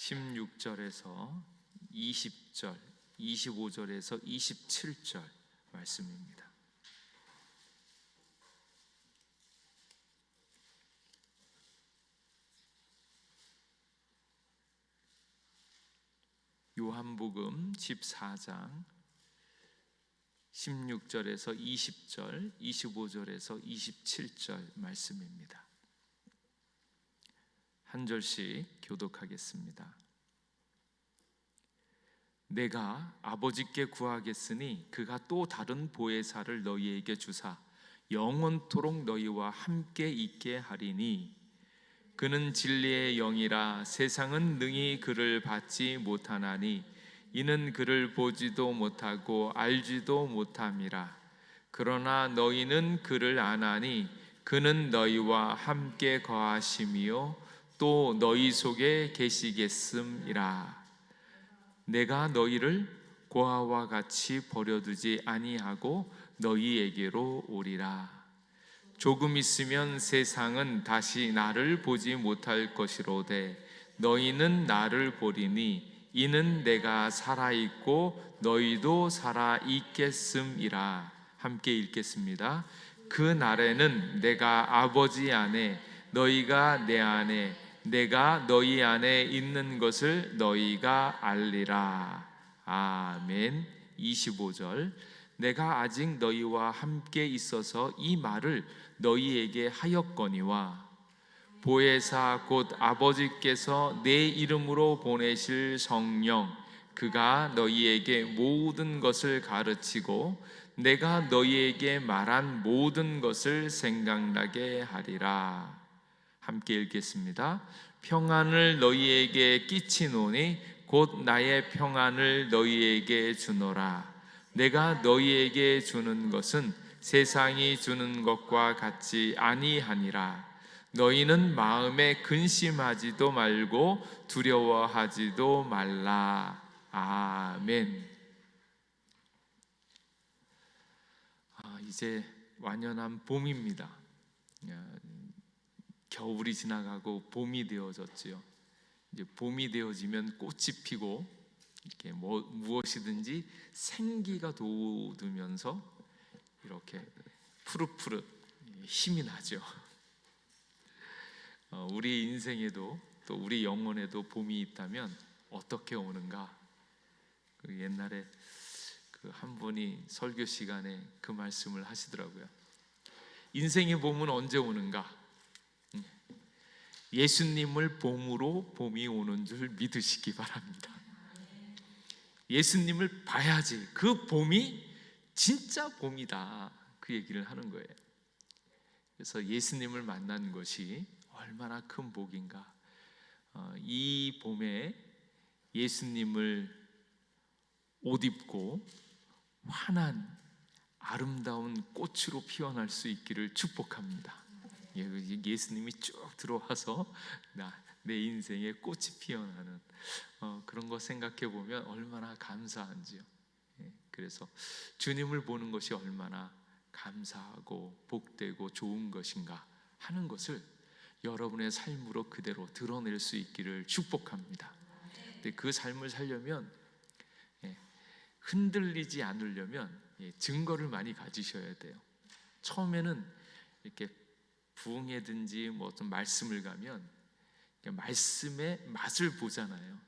16절에서 20절, 25절에서 27절 말씀입니다. 요한복음 14장 16절에서 20절, 25절에서 27절 말씀입니다. 한 절씩 교독하겠습니다. 내가 아버지께 구하겠으니 그가 또 다른 보혜사를 너희에게 주사 영원토록 너희와 함께 있게 하리니 그는 진리의 영이라 세상은 능히 그를 받지 못하나니 이는 그를 보지도 못하고 알지도 못함이라. 그러나 너희는 그를 아나니 그는 너희와 함께 거하심이요 또 너희 속에 계시겠음이라. 내가 너희를 고아와 같이 버려두지 아니하고 너희에게로 오리라. 조금 있으면 세상은 다시 나를 보지 못할 것이로되 너희는 나를 보리니 이는 내가 살아있고 너희도 살아있겠음이라. 함께 읽겠습니다. 그 날에는 내가 아버지 안에 너희가 내 안에 내가 너희 안에 있는 것을 너희가 알리라. 아멘. 25절 내가 아직 너희와 함께 있어서 이 말을 너희에게 하였거니와 보혜사 곧 아버지께서 내 이름으로 보내실 성령 그가 너희에게 모든 것을 가르치고 내가 너희에게 말한 모든 것을 생각나게 하리라. 함께 읽겠습니다. 평안을 너희에게 끼치노니 곧 나의 평안을 너희에게 주노라. 내가 너희에게 주는 것은 세상이 주는 것과 같지 아니하니라. 너희는 마음에 근심하지도 말고 두려워하지도 말라. 아멘. 이제 완연한 봄입니다. 겨울이 지나가고 봄이 되어졌지요. 이제 봄이 되어지면 꽃이 피고 이렇게 무엇이든지 생기가 돋으면서 이렇게 푸릇푸릇 힘이 나죠. 우리 인생에도 또 우리 영혼에도 봄이 있다면 어떻게 오는가? 옛날에 한 분이 설교 시간에 그 말씀을 하시더라고요. 인생의 봄은 언제 오는가? 예수님을 봄으로 봄이 오는 줄 믿으시기 바랍니다. 예수님을 봐야지 그 봄이 진짜 봄이다, 그 얘기를 하는 거예요. 그래서 예수님을 만난 것이 얼마나 큰 복인가. 이 봄에 예수님을 옷 입고 환한 아름다운 꽃으로 피어날 수 있기를 축복합니다. 예수님이 쭉 들어와서 내 인생에 꽃이 피어나는 그런 거 생각해 보면 얼마나 감사한지요. 그래서 주님을 보는 것이 얼마나 감사하고 복되고 좋은 것인가 하는 것을 여러분의 삶으로 그대로 드러낼 수 있기를 축복합니다. 근데 그 삶을 살려면 흔들리지 않으려면 증거를 많이 가지셔야 돼요. 처음에는 이렇게 부흥회든지 뭐 어떤 말씀을 가면 말씀의 맛을 보잖아요.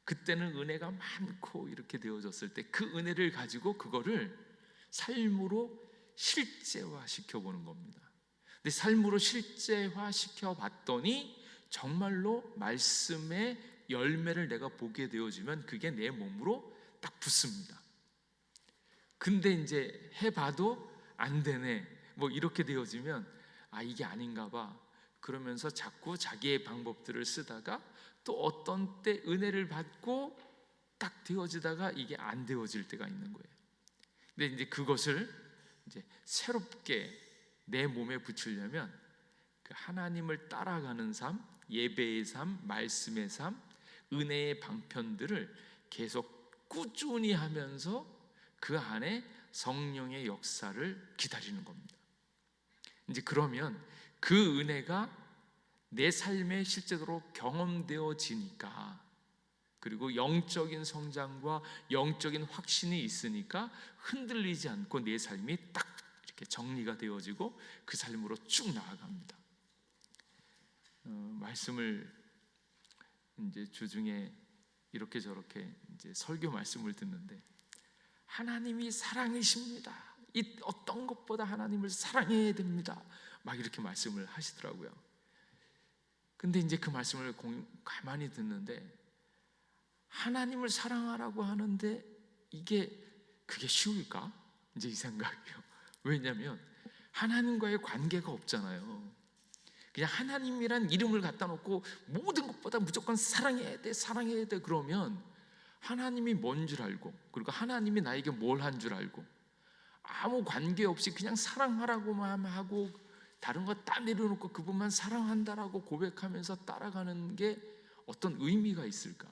그때는 은혜가 많고 이렇게 되어졌을 때 그 은혜를 가지고 그거를 삶으로 실제화 시켜보는 겁니다. 근데 삶으로 실제화 시켜봤더니 정말로 말씀의 열매를 내가 보게 되어지면 그게 내 몸으로 딱 붙습니다. 근데 이제 해봐도 안 되네, 뭐 이렇게 되어지면 이게 아닌가 봐 그러면서 자꾸 자기의 방법들을 쓰다가 또 어떤 때 은혜를 받고 딱 되어지다가 이게 안 되어질 때가 있는 거예요. 근데 이제 그것을 이제 새롭게 내 몸에 붙이려면 그 하나님을 따라가는 삶, 예배의 삶, 말씀의 삶, 은혜의 방편들을 계속 꾸준히 하면서 그 안에 성령의 역사를 기다리는 겁니다. 이제 그러면 그 은혜가 내 삶에 실제로 경험되어지니까, 그리고 영적인 성장과 영적인 확신이 있으니까 흔들리지 않고 내 삶이 딱 이렇게 정리가 되어지고 그 삶으로 쭉 나아갑니다. 말씀을 이제 주중에 이렇게 저렇게 이제 설교 말씀을 듣는데, 하나님이 사랑이십니다. 이 어떤 것보다 하나님을 사랑해야 됩니다. 막 이렇게 말씀을 하시더라고요. 근데 이제 그 말씀을 가만히 듣는데, 하나님을 사랑하라고 하는데 그게 쉬울까? 이제 이 생각이에요. 왜냐하면 하나님과의 관계가 없잖아요. 그냥 하나님이란 이름을 갖다 놓고 모든 것보다 무조건 사랑해야 돼 그러면 하나님이 뭔 줄 알고, 그리고 하나님이 나에게 뭘 한 줄 알고, 아무 관계 없이 그냥 사랑하라고만 하고 다른 거 다 내려놓고 그분만 사랑한다라고 고백하면서 따라가는 게 어떤 의미가 있을까?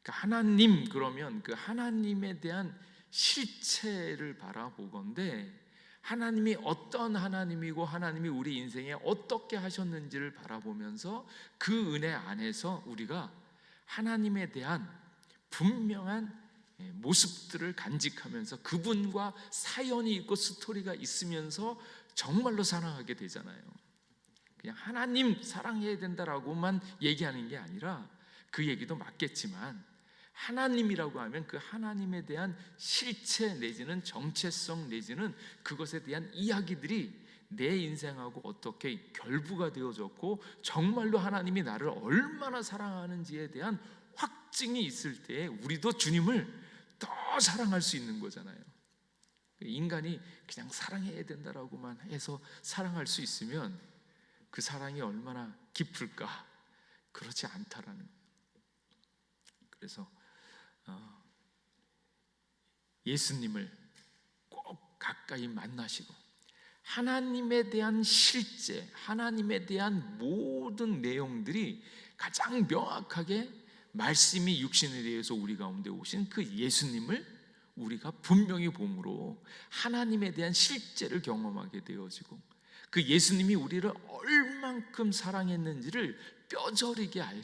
그러니까 하나님, 그러면 그 하나님에 대한 실체를 바라보건대, 하나님이 어떤 하나님이고 하나님이 우리 인생에 어떻게 하셨는지를 바라보면서 그 은혜 안에서 우리가 하나님에 대한 분명한 모습들을 간직하면서 그분과 사연이 있고 스토리가 있으면서 정말로 사랑하게 되잖아요. 그냥 하나님 사랑해야 된다라고만 얘기하는 게 아니라, 그 얘기도 맞겠지만 하나님이라고 하면 그 하나님에 대한 실체 내지는 정체성 내지는 그것에 대한 이야기들이 내 인생하고 어떻게 결부가 되어졌고 정말로 하나님이 나를 얼마나 사랑하는지에 대한 확증이 있을 때 우리도 주님을 더 사랑할 수 있는 거잖아요. 인간이 그냥 사랑해야 된다라고만 해서 사랑할 수 있으면 그 사랑이 얼마나 깊을까? 그렇지 않다라는 거예요. 그래서 예수님을 꼭 가까이 만나시고 하나님에 대한 실제, 하나님에 대한 모든 내용들이 가장 명확하게 말씀이 육신에 대해서 우리 가운데 오신 그 예수님을 우리가 분명히 봄으로 하나님에 대한 실제를 경험하게 되어지고, 그 예수님이 우리를 얼만큼 사랑했는지를 뼈저리게 알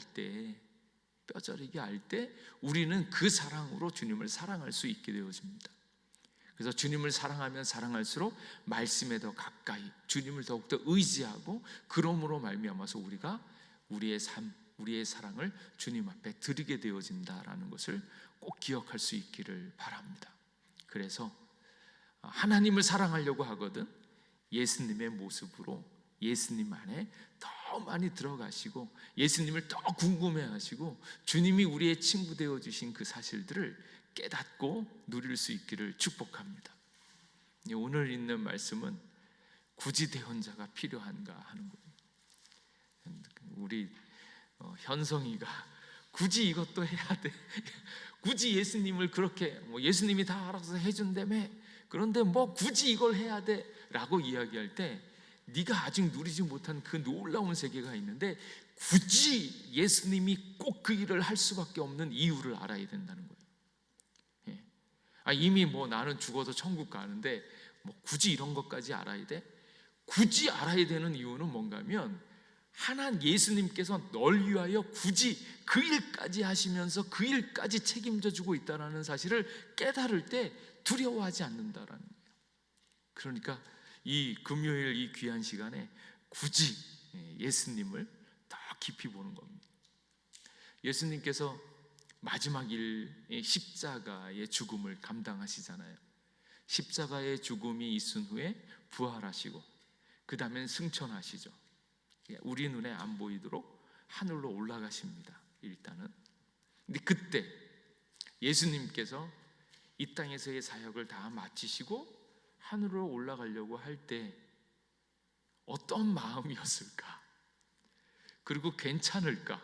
때 우리는 그 사랑으로 주님을 사랑할 수 있게 되어집니다. 그래서 주님을 사랑하면 사랑할수록 말씀에 더 가까이 주님을 더욱더 의지하고, 그러므로 말미암아서 우리가 우리의 삶, 우리의 사랑을 주님 앞에 드리게 되어진다라는 것을 꼭 기억할 수 있기를 바랍니다. 그래서 하나님을 사랑하려고 하거든 예수님의 모습으로 예수님 안에 더 많이 들어가시고 예수님을 더 궁금해하시고 주님이 우리의 친구 되어주신 그 사실들을 깨닫고 누릴 수 있기를 축복합니다. 오늘 읽는 말씀은 굳이 대언자가 필요한가 하는 거예요. 우리 현성이가 굳이 이것도 해야 돼? 굳이 예수님을 그렇게 예수님이 다 알아서 해준다며, 그런데 뭐 굳이 이걸 해야 돼? 라고 이야기할 때 네가 아직 누리지 못한 그 놀라운 세계가 있는데, 굳이 예수님이 꼭 그 일을 할 수밖에 없는 이유를 알아야 된다는 거예요. 이미 나는 죽어서 천국 가는데 굳이 이런 것까지 알아야 돼? 굳이 알아야 되는 이유는 뭔가 하면, 예수님께서 널 위하여 굳이 그 일까지 하시면서 그 일까지 책임져 주고 있다는 사실을 깨달을 때 두려워하지 않는다라는 거예요. 그러니까 이 금요일 이 귀한 시간에 굳이 예수님을 더 깊이 보는 겁니다. 예수님께서 마지막 일 십자가의 죽음을 감당하시잖아요. 십자가의 죽음이 있은 후에 부활하시고 그 다음엔 승천하시죠. 우리 눈에 안 보이도록 하늘로 올라가십니다. 일단은. 근데 그때 예수님께서 이 땅에서의 사역을 다 마치시고 하늘로 올라가려고 할 때 어떤 마음이었을까? 그리고 괜찮을까?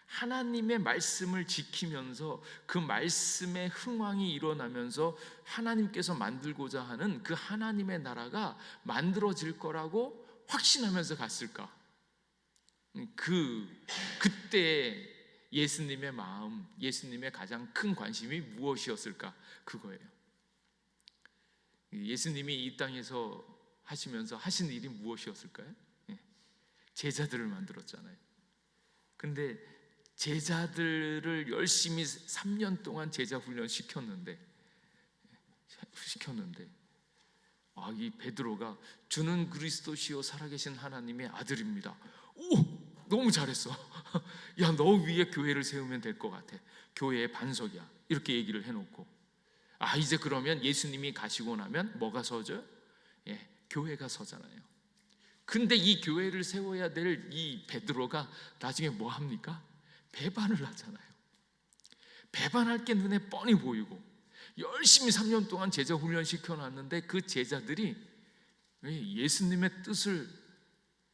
하나님의 말씀을 지키면서 그 말씀의 흥왕이 일어나면서 하나님께서 만들고자 하는 그 하나님의 나라가 만들어질 거라고 확신하면서 갔을까? 그때 예수님의 마음, 예수님의 가장 큰 관심이 무엇이었을까? 그거예요. 예수님이 이 땅에서 하시면서 하신 일이 무엇이었을까요? 제자들을 만들었잖아요. 근데 제자들을 열심히 3년 동안 제자 훈련 시켰는데 이 베드로가 주는 그리스도시요 살아계신 하나님의 아들입니다. 오, 너무 잘했어. 야, 너 위에 교회를 세우면 될 것 같아. 교회의 반석이야. 이렇게 얘기를 해놓고, 이제 그러면 예수님이 가시고 나면 뭐가 서죠? 교회가 서잖아요. 근데 이 교회를 세워야 될 이 베드로가 나중에 뭐 합니까? 배반을 하잖아요. 배반할 게 눈에 뻔히 보이고 열심히 3년 동안 제자 훈련 시켜놨는데 그 제자들이 예수님의 뜻을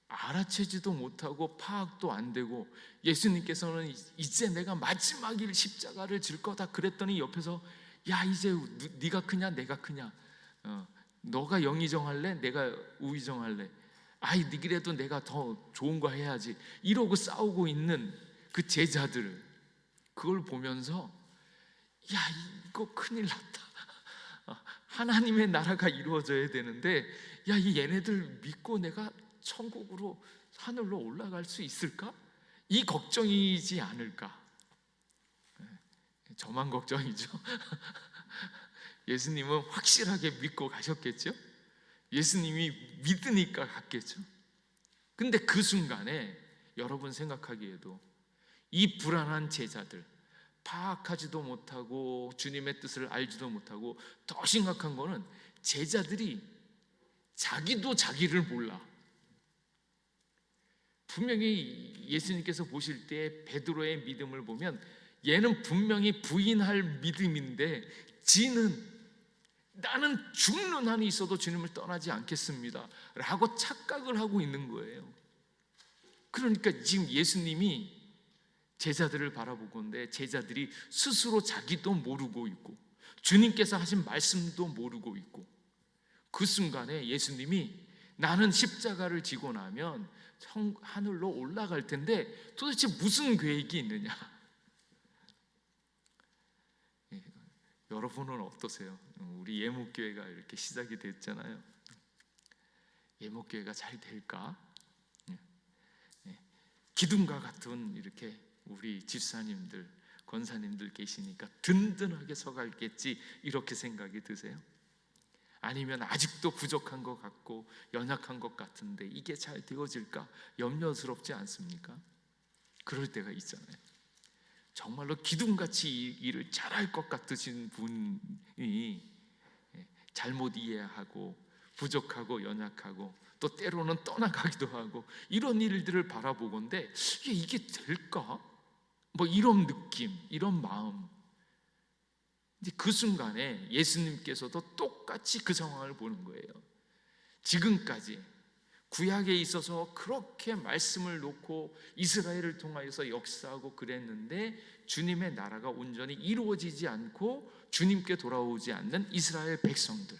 알아채지도 못하고 파악도 안 되고, 예수님께서는 이제 내가 마지막일 십자가를 질 거다 그랬더니 옆에서 야, 이제 네가 크냐 내가 크냐, 너가 영의정할래 내가 우의정할래, 니그래도 내가 더 좋은 거 해야지, 이러고 싸우고 있는 그 제자들, 그걸 보면서 야, 이거 큰일 났다. 하나님의 나라가 이루어져야 되는데 야, 이 얘네들 믿고 내가 천국으로, 하늘로 올라갈 수 있을까? 이 걱정이지 않을까? 저만 걱정이죠. 예수님은 확실하게 믿고 가셨겠죠? 예수님이 믿으니까 갔겠죠? 근데 그 순간에 여러분 생각하기에도 이 불안한 제자들, 파악하지도 못하고 주님의 뜻을 알지도 못하고, 더 심각한 거는 제자들이 자기도 자기를 몰라. 분명히 예수님께서 보실 때 베드로의 믿음을 보면 얘는 분명히 부인할 믿음인데 지는 나는 죽는 한이 있어도 주님을 떠나지 않겠습니다 라고 착각을 하고 있는 거예요. 그러니까 지금 예수님이 제자들을 바라보고 있는데 제자들이 스스로 자기도 모르고 있고 주님께서 하신 말씀도 모르고 있고, 그 순간에 예수님이 나는 십자가를 지고 나면 하늘로 올라갈 텐데 도대체 무슨 계획이 있느냐? 여러분은 어떠세요? 우리 예목교회가 이렇게 시작이 됐잖아요. 예목교회가 잘 될까? 기둥과 같은 이렇게 우리 집사님들, 권사님들 계시니까 든든하게 서갈겠지, 이렇게 생각이 드세요? 아니면 아직도 부족한 것 같고 연약한 것 같은데 이게 잘 되어질까 염려스럽지 않습니까? 그럴 때가 있잖아요. 정말로 기둥같이 일을 잘할 것 같으신 분이 잘못 이해하고 부족하고 연약하고 또 때로는 떠나가기도 하고 이런 일들을 바라보건대 이게 될까? 뭐 이런 느낌, 이런 마음. 그 순간에 예수님께서도 똑같이 그 상황을 보는 거예요. 지금까지 구약에 있어서 그렇게 말씀을 놓고 이스라엘을 통하여서 역사하고 그랬는데 주님의 나라가 온전히 이루어지지 않고 주님께 돌아오지 않는 이스라엘 백성들,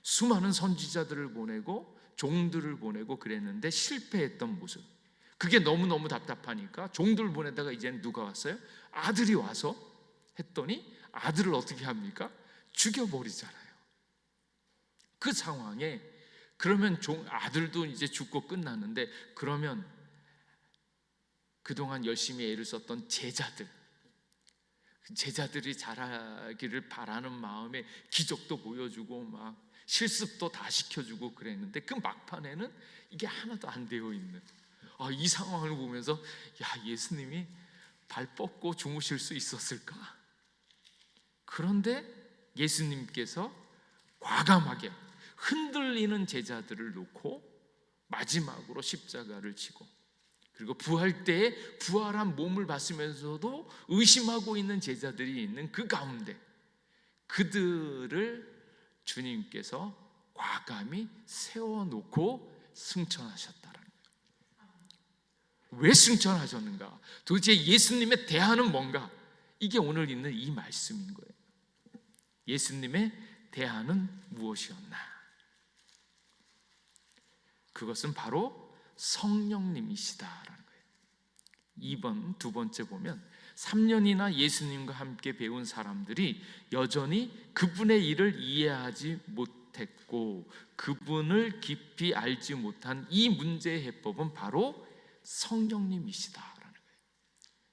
수많은 선지자들을 보내고 종들을 보내고 그랬는데 실패했던 모습, 그게 너무너무 답답하니까 종들을 보내다가 이제는 누가 왔어요? 아들이 와서 했더니 아들을 어떻게 합니까? 죽여버리잖아요. 그 상황에 그러면 아들도 이제 죽고 끝났는데, 그러면 그동안 열심히 애를 썼던 제자들이 잘하기를 바라는 마음에 기적도 보여주고 막 실습도 다 시켜주고 그랬는데 그 막판에는 이게 하나도 안 되어 있는, 이 상황을 보면서 예수님이 발 뻗고 주무실 수 있었을까? 그런데 예수님께서 과감하게 흔들리는 제자들을 놓고 마지막으로 십자가를 지고, 그리고 부활 때에 부활한 몸을 봤으면서도 의심하고 있는 제자들이 있는 그 가운데 그들을 주님께서 과감히 세워놓고 승천하셨다라는 거예요. 왜 승천하셨는가? 도대체 예수님의 대안은 뭔가? 이게 오늘 있는 이 말씀인 거예요. 예수님의 대안은 무엇이었나? 그것은 바로 성령님이시다라는 거예요. 두 번째 보면 3년이나 예수님과 함께 배운 사람들이 여전히 그분의 일을 이해하지 못했고 그분을 깊이 알지 못한 이 문제의 해법은 바로 성령님이시다라는 거예요.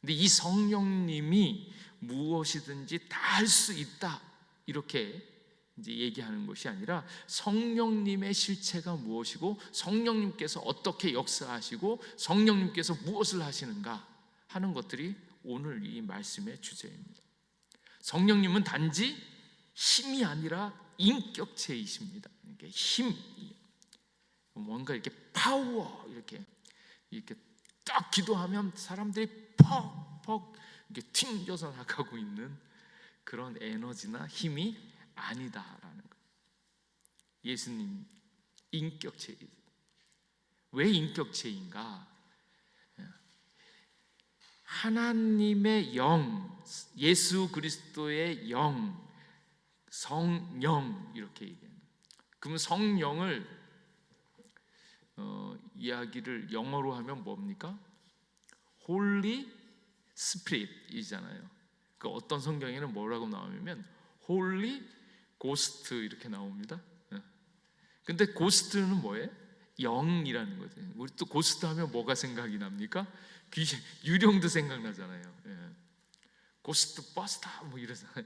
근데 이 성령님이 무엇이든지 다 할 수 있다 이렇게 이제 얘기하는 것이 아니라 성령님의 실체가 무엇이고 성령님께서 어떻게 역사하시고 성령님께서 무엇을 하시는가 하는 것들이 오늘 이 말씀의 주제입니다. 성령님은 단지 힘이 아니라 인격체이십니다. 이렇게 힘, 뭔가 이렇게 파워 이렇게 딱 기도하면 사람들이 퍽퍽 이렇게 튕겨서 나가고 있는 그런 에너지나 힘이 아니다라는 거예요. 예수님 인격체. 왜 인격체인가? 하나님의 영, 예수 그리스도의 영, 성령 이렇게 얘기해요. 그러면 성령을 이야기를 영어로 하면 뭡니까? Holy Spirit이잖아요. 그 어떤 성경에는 뭐라고 나오냐면 Holy Ghost 이렇게 나옵니다. 근데 고스트는 뭐예요? 영이라는 거죠. 우리 또 고스트 하면 뭐가 생각이 납니까? 귀신, 유령도 생각나잖아요. 고스트 버스터 뭐 이러잖아요.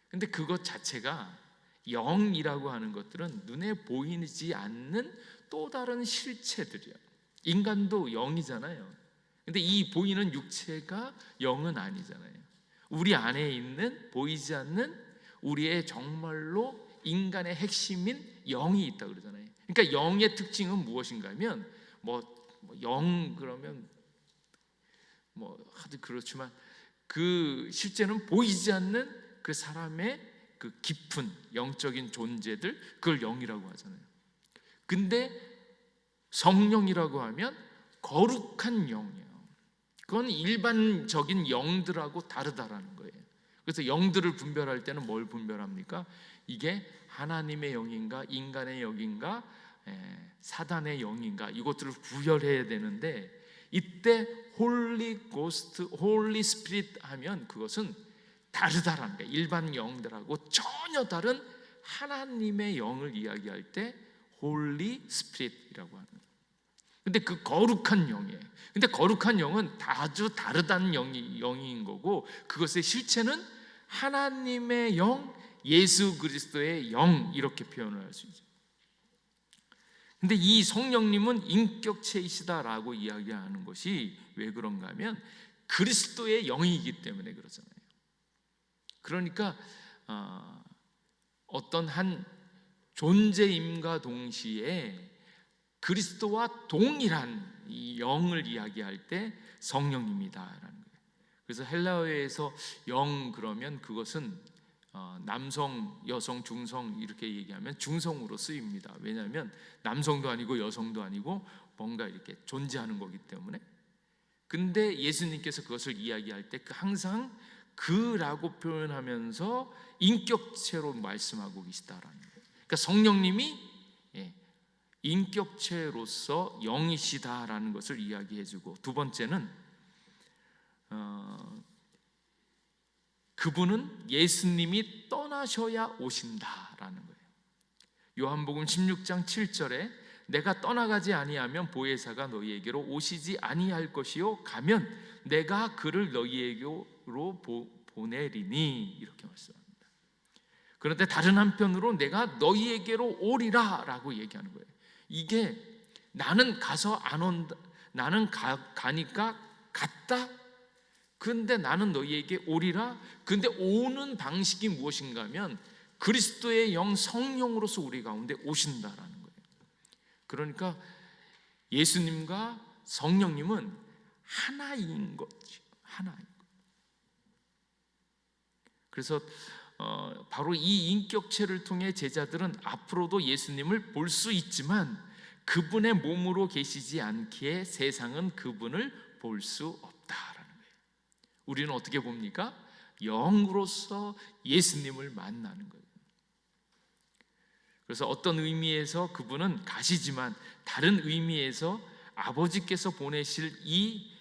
근데 그것 자체가 영이라고 하는 것들은 눈에 보이지 않는 또 다른 실체들이야. 인간도 영이잖아요. 근데 이 보이는 육체가 영은 아니잖아요. 우리 안에 있는 보이지 않는 우리의 정말로 인간의 핵심인 영이 있다 그러잖아요. 그러니까 영의 특징은 무엇인가 하면 영 그러면 하도 그렇지만 그 실제는 보이지 않는 그 사람의 그 깊은 영적인 존재들, 그걸 영이라고 하잖아요. 근데 성령이라고 하면 거룩한 영이에요. 그건 일반적인 영들하고 다르다라는 거예요. 그래서 영들을 분별할 때는 뭘 분별합니까? 이게 하나님의 영인가 인간의 영인가 사단의 영인가 이것들을 구별해야 되는데, 이때 홀리 고스트, 홀리 스피릿 하면 그것은 다르다라는 거예요. 일반 영들하고 전혀 다른 하나님의 영을 이야기할 때 홀리 스피릿이라고 하는 거예요. 근데 그 거룩한 영이에요. 근데 거룩한 영은 아주 다르다는 영인 거고, 그것의 실체는 하나님의 영, 예수 그리스도의 영 이렇게 표현을 할 수 있죠. 근데 이 성령님은 인격체이시다라고 이야기하는 것이 왜 그런가 하면 그리스도의 영이기 때문에 그러잖아요. 그러니까 어떤 한 존재임과 동시에 그리스도와 동일한 이 영을 이야기할 때 성령님이다라는 거예요. 그래서 헬라어에서 영 그러면 그것은 남성, 여성, 중성 이렇게 얘기하면 중성으로 쓰입니다. 왜냐하면 남성도 아니고 여성도 아니고 뭔가 이렇게 존재하는 거기 때문에. 근데 예수님께서 그것을 이야기할 때 항상 그라고 표현하면서 인격체로 말씀하고 계시다라는 거예요. 그러니까 성령님이 인격체로서 영이시다라는 것을 이야기해주고, 두 번째는 그분은 예수님이 떠나셔야 오신다라는 거예요. 요한복음 16장 7절에 내가 떠나가지 아니하면 보혜사가 너희에게로 오시지 아니할 것이요 가면 내가 그를 너희에게로 보내리니 이렇게 말씀합니다. 그런데 다른 한편으로 내가 너희에게로 오리라 라고 얘기하는 거예요. 이게 나는 가서 안 온다, 나는 가니까 갔다, 근데 나는 너희에게 오리라. 근데 오는 방식이 무엇인가 하면 그리스도의 영 성령으로서 우리 가운데 오신다라는 거예요. 그러니까 예수님과 성령님은 하나인 거죠. 하나인 거. 그래서 바로 이 인격체를 통해 제자들은 앞으로도 예수님을 볼 수 있지만 그분의 몸으로 계시지 않기에 세상은 그분을 볼 수 없다라는 거예요. 우리는 어떻게 봅니까? 영으로서 예수님을 만나는 거예요. 그래서 어떤 의미에서 그분은 가시지만 다른 의미에서 아버지께서 보내실 이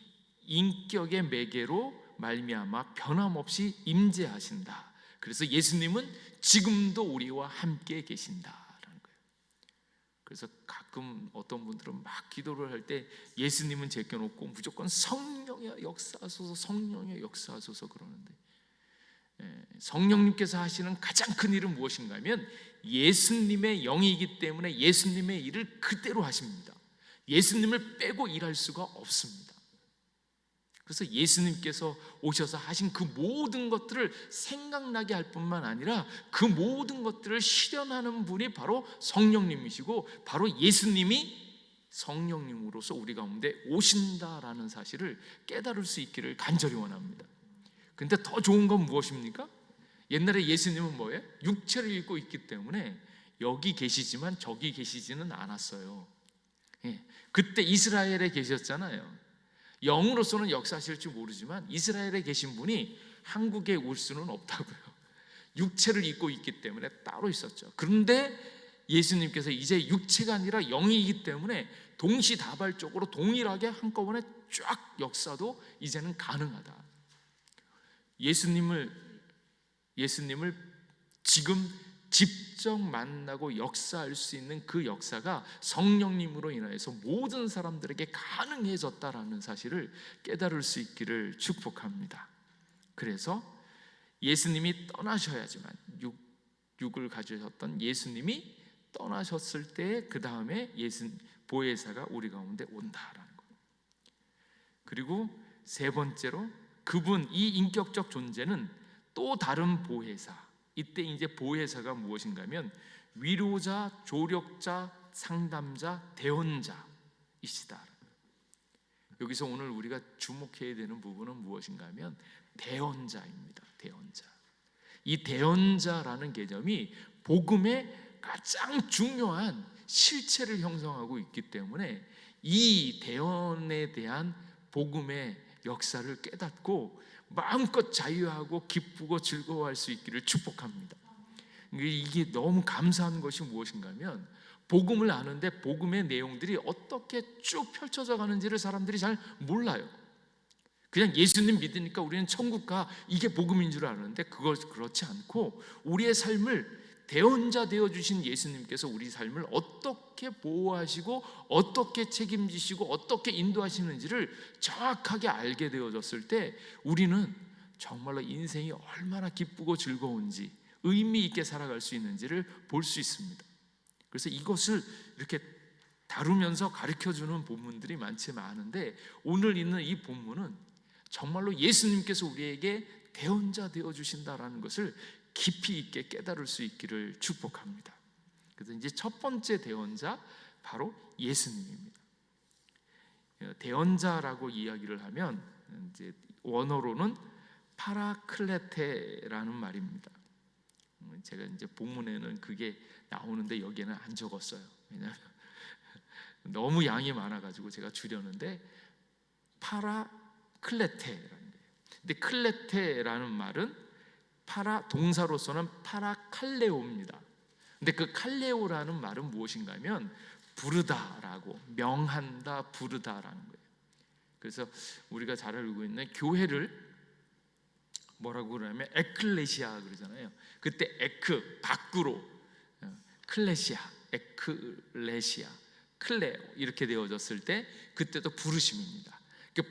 인격의 매개로 말미암아 변함없이 임재하신다. 그래서 예수님은 지금도 우리와 함께 계신다라는 거예요. 그래서 가끔 어떤 분들은 막 기도를 할 때 예수님은 제껴놓고 무조건 성령의 역사하소서, 성령의 역사하소서 그러는데, 성령님께서 하시는 가장 큰 일은 무엇인가 하면 예수님의 영이기 때문에 예수님의 일을 그대로 하십니다. 예수님을 빼고 일할 수가 없습니다. 그래서 예수님께서 오셔서 하신 그 모든 것들을 생각나게 할 뿐만 아니라 그 모든 것들을 실현하는 분이 바로 성령님이시고, 바로 예수님이 성령님으로서 우리 가운데 오신다라는 사실을 깨달을 수 있기를 간절히 원합니다. 근데 더 좋은 건 무엇입니까? 옛날에 예수님은 뭐예요? 육체를 입고 있기 때문에 여기 계시지만 저기 계시지는 않았어요. 그때 이스라엘에 계셨잖아요. 영으로서는 역사하실지 모르지만 이스라엘에 계신 분이 한국에 올 수는 없다고요. 육체를 입고 있기 때문에 따로 있었죠. 그런데 예수님께서 이제 육체가 아니라 영이기 때문에 동시다발적으로 동일하게 한꺼번에 쫙 역사도 이제는 가능하다. 예수님을 지금 직접 만나고 역사할 수 있는 그 역사가 성령님으로 인하여서 모든 사람들에게 가능해졌다라는 사실을 깨달을 수 있기를 축복합니다. 그래서 예수님이 떠나셔야지만, 육을 가지셨던 예수님이 떠나셨을 때 그 다음에 보혜사가 우리 가운데 온다라는 거예요. 그리고 세 번째로 그분, 이 인격적 존재는 또 다른 보혜사, 이때 이제 보혜사가 무엇인가 하면 위로자, 조력자, 상담자, 대언자이시다. 여기서 오늘 우리가 주목해야 되는 부분은 무엇인가 하면 대언자입니다. 대언자. 이 대언자라는 개념이 복음의 가장 중요한 실체를 형성하고 있기 때문에 이 대언에 대한 복음의 역사를 깨닫고 마음껏 자유하고 기쁘고 즐거워할 수 있기를 축복합니다. 이게 너무 감사한 것이 무엇인가 하면 복음을 아는데 복음의 내용들이 어떻게 쭉 펼쳐져 가는지를 사람들이 잘 몰라요. 그냥 예수님 믿으니까 우리는 천국 가, 이게 복음인 줄 아는데 그렇지 않고 우리의 삶을 대언자 되어주신 예수님께서 우리 삶을 어떻게 보호하시고 어떻게 책임지시고 어떻게 인도하시는지를 정확하게 알게 되어졌을 때 우리는 정말로 인생이 얼마나 기쁘고 즐거운지, 의미 있게 살아갈 수 있는지를 볼 수 있습니다. 그래서 이것을 이렇게 다루면서 가르쳐주는 본문들이 많은데 오늘 있는 이 본문은 정말로 예수님께서 우리에게 대언자 되어주신다라는 것을 깊이 있게 깨달을 수 있기를 축복합니다. 그래서 이제 첫 번째 대언자, 바로 예수님입니다. 대언자라고 이야기를 하면 이제 원어로는 파라클레테라는 말입니다. 제가 이제 본문에는 그게 나오는데 여기에는 안 적었어요. 왜냐하면 너무 양이 많아가지고 제가 줄였는데 파라클레테라는 거예요. 근데 클레테라는 말은 동사로서는 파라칼레오입니다. 근데 그 칼레오라는 말은 무엇인가 하면 부르다라고, 명한다, 부르다라는 거예요. 그래서 우리가 잘 알고 있는 교회를 뭐라고 그러냐면 에클레시아 그러잖아요. 그때 에크, 밖으로, 클레시아, 에클레시아, 클레오 이렇게 되어졌을 때 그때도 부르심입니다.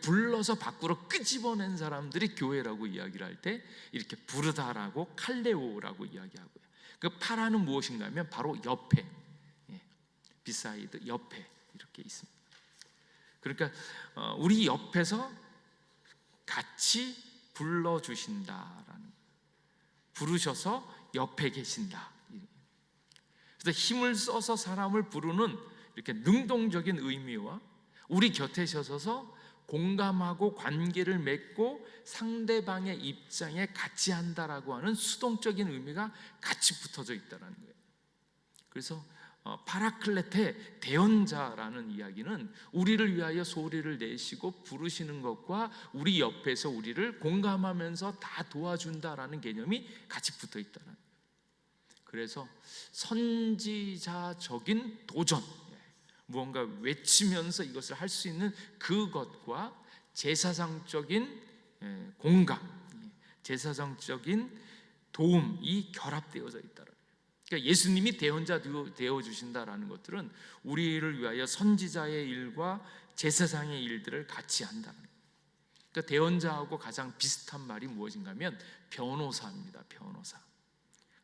불러서 밖으로 끄집어낸 사람들이 교회라고 이야기를 할 때 이렇게 부르다라고 칼레오라고 이야기하고요. 그 파라는 무엇인가 하면 바로 옆에, 비사이드, 옆에 이렇게 있습니다. 그러니까 우리 옆에서 같이 불러주신다라는, 부르셔서 옆에 계신다. 그래서 힘을 써서 사람을 부르는 이렇게 능동적인 의미와 우리 곁에 서셔서 공감하고 관계를 맺고 상대방의 입장에 같이 한다라고 하는 수동적인 의미가 같이 붙어져 있다는 거예요. 그래서 파라클레테, 대언자라는 이야기는 우리를 위하여 소리를 내시고 부르시는 것과 우리 옆에서 우리를 공감하면서 다 도와준다라는 개념이 같이 붙어 있다는 거예요. 그래서 선지자적인 도전, 무언가 외치면서 이것을 할 수 있는 그것과 제사장적인 공감, 제사장적인 도움이 결합되어져 있다라는 거예요. 그러니까 예수님이 대언자 되어 주신다라는 것들은 우리를 위하여 선지자의 일과 제사장의 일들을 같이 한다는 거예요. 그러니까 대언자하고 가장 비슷한 말이 무엇인가 하면 변호사입니다. 변호사.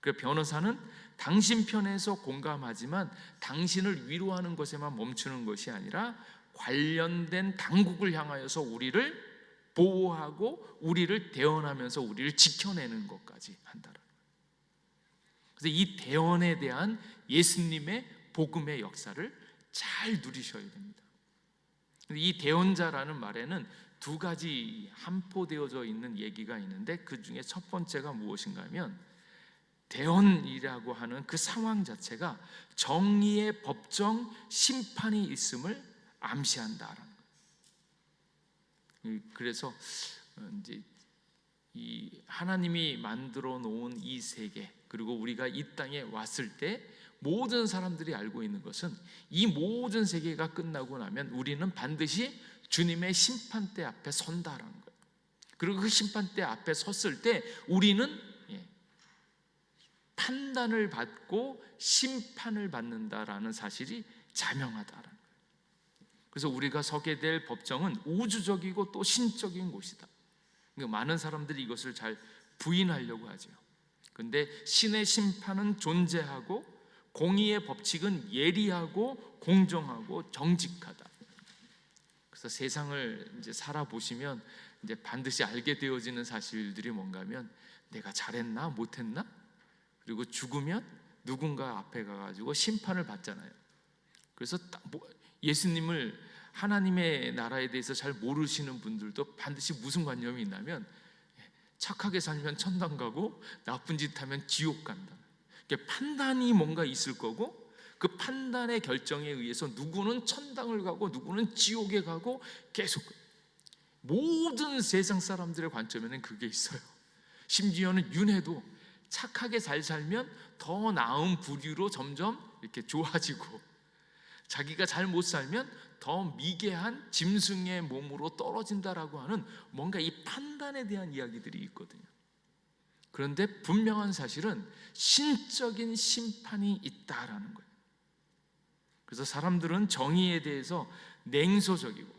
그 변호사는 당신 편에서 공감하지만 당신을 위로하는 것에만 멈추는 것이 아니라 관련된 당국을 향하여서 우리를 보호하고 우리를 대언하면서 우리를 지켜내는 것까지 한다는 거예요. 그래서 이 대언에 대한 예수님의 복음의 역사를 잘 누리셔야 됩니다. 이 대언자라는 말에는 두 가지 함포되어져 있는 얘기가 있는데, 그 중에 첫 번째가 무엇인가 하면 대언이라고 하는 그 상황 자체가 정의의 법정 심판이 있음을 암시한다라는 거예요. 그래서 이제 이 하나님이 만들어 놓은 이 세계, 그리고 우리가 이 땅에 왔을 때 모든 사람들이 알고 있는 것은 이 모든 세계가 끝나고 나면 우리는 반드시 주님의 심판대 앞에 선다라는 거예요. 그리고 그 심판대 앞에 섰을 때 우리는 판단을 받고 심판을 받는다라는 사실이 자명하다라는 거예요. 그래서 우리가 서게 될 법정은 우주적이고 또 신적인 곳이다. 그러니까 많은 사람들이 이것을 잘 부인하려고 하죠. 그런데 신의 심판은 존재하고 공의의 법칙은 예리하고 공정하고 정직하다. 그래서 세상을 이제 살아보시면 이제 반드시 알게 되어지는 사실들이 뭔가 하면 내가 잘했나 못했나? 그리고 죽으면 누군가 앞에 가가지고 심판을 받잖아요. 그래서 예수님을, 하나님의 나라에 대해서 잘 모르시는 분들도 반드시 무슨 관념이 있냐면 착하게 살면 천당 가고 나쁜 짓 하면 지옥 간다. 그러니까 판단이 뭔가 있을 거고 그 판단의 결정에 의해서 누구는 천당을 가고 누구는 지옥에 가고 계속 모든 세상 사람들의 관점에는 그게 있어요. 심지어는 윤회도 착하게 잘 살면 더 나은 부류로 점점 이렇게 좋아지고, 자기가 잘 못 살면 더 미개한 짐승의 몸으로 떨어진다라고 하는 뭔가 이 판단에 대한 이야기들이 있거든요. 그런데 분명한 사실은 신적인 심판이 있다라는 거예요. 그래서 사람들은 정의에 대해서 냉소적이고,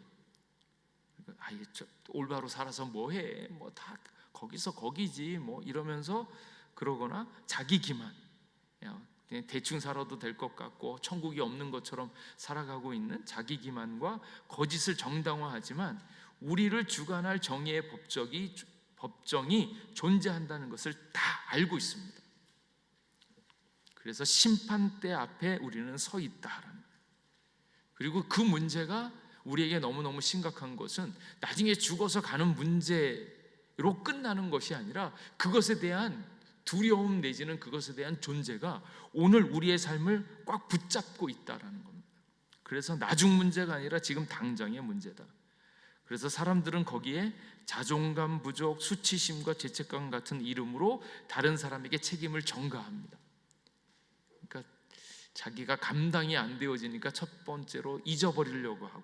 올바로 살아서 뭐해, 뭐 다 거기서 거기지 뭐 이러면서 그러거나 자기 기만, 대충 살아도 될 것 같고 천국이 없는 것처럼 살아가고 있는 자기 기만과 거짓을 정당화하지만 우리를 주관할 정의의 법정이 존재한다는 것을 다 알고 있습니다. 그래서 심판대 앞에 우리는 서 있다라는 거예요. 그리고 그 문제가 우리에게 너무너무 심각한 것은 나중에 죽어서 가는 문제로 끝나는 것이 아니라 그것에 대한 두려움 내지는 그것에 대한 존재가 오늘 우리의 삶을 꽉 붙잡고 있다라는 겁니다. 그래서 나중 문제가 아니라 지금 당장의 문제다. 그래서 사람들은 거기에 자존감 부족, 수치심과 죄책감 같은 이름으로 다른 사람에게 책임을 전가합니다. 그러니까 자기가 감당이 안 되어지니까 첫 번째로 잊어버리려고 하고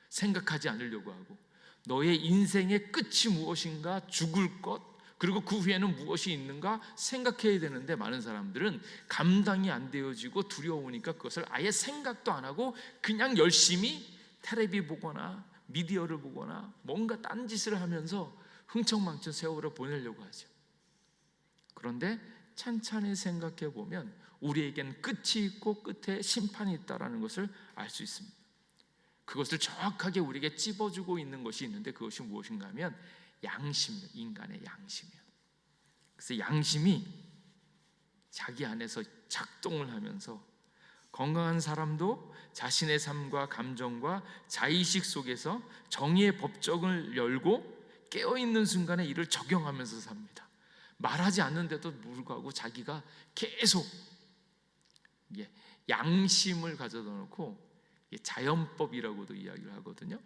생각하지 않으려고 하고, 너의 인생의 끝이 무엇인가, 죽을 것, 그리고 그 후에는 무엇이 있는가 생각해야 되는데 많은 사람들은 감당이 안 되어지고 두려우니까 그것을 아예 생각도 안 하고 그냥 열심히 텔레비 보거나 미디어를 보거나 뭔가 딴짓을 하면서 흥청망청 세월을 보내려고 하죠. 그런데 찬찬히 생각해 보면 우리에겐 끝이 있고 끝에 심판이 있다는 것을 알 수 있습니다. 그것을 정확하게 우리에게 찝어주고 있는 것이 있는데 그것이 무엇인가 하면 양심이에요. 인간의 양심이에요. 그래서 양심이 자기 안에서 작동을 하면서 건강한 사람도 자신의 삶과 감정과 자의식 속에서 정의의 법정을 열고 깨어있는 순간에 이를 적용하면서 삽니다. 말하지 않는데도 불구하고 자기가 계속 양심을 가져다 놓고 자연법이라고도 이야기를 하거든요.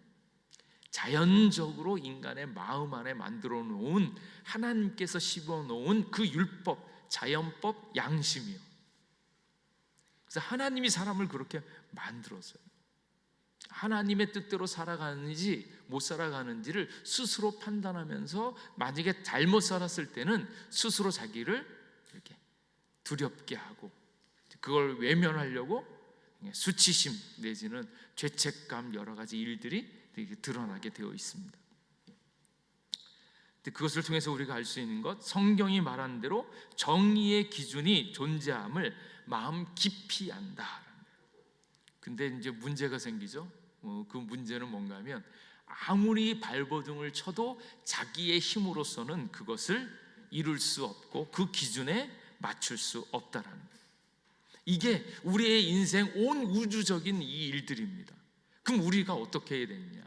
자연적으로 인간의 마음 안에 만들어 놓은, 하나님께서 씹어 놓은 그 율법, 자연법, 양심이요. 그래서 하나님이 사람을 그렇게 만들었어요. 하나님의 뜻대로 살아가는지 못 살아가는지를 스스로 판단하면서 만약에 잘못 살았을 때는 스스로 자기를 이렇게 두렵게 하고 그걸 외면하려고 수치심 내지는 죄책감 여러 가지 일들이 드러나게 되어 있습니다. 그것을 통해서 우리가 알 수 있는 것, 성경이 말하는 대로 정의의 기준이 존재함을 마음 깊이 안다. 근데 이제 문제가 생기죠. 그 문제는 뭔가 하면 아무리 발버둥을 쳐도 자기의 힘으로서는 그것을 이룰 수 없고 그 기준에 맞출 수 없다라는 거예요. 이게 우리의 인생 온 우주적인 이 일들입니다. 그럼 우리가 어떻게 해야 되느냐?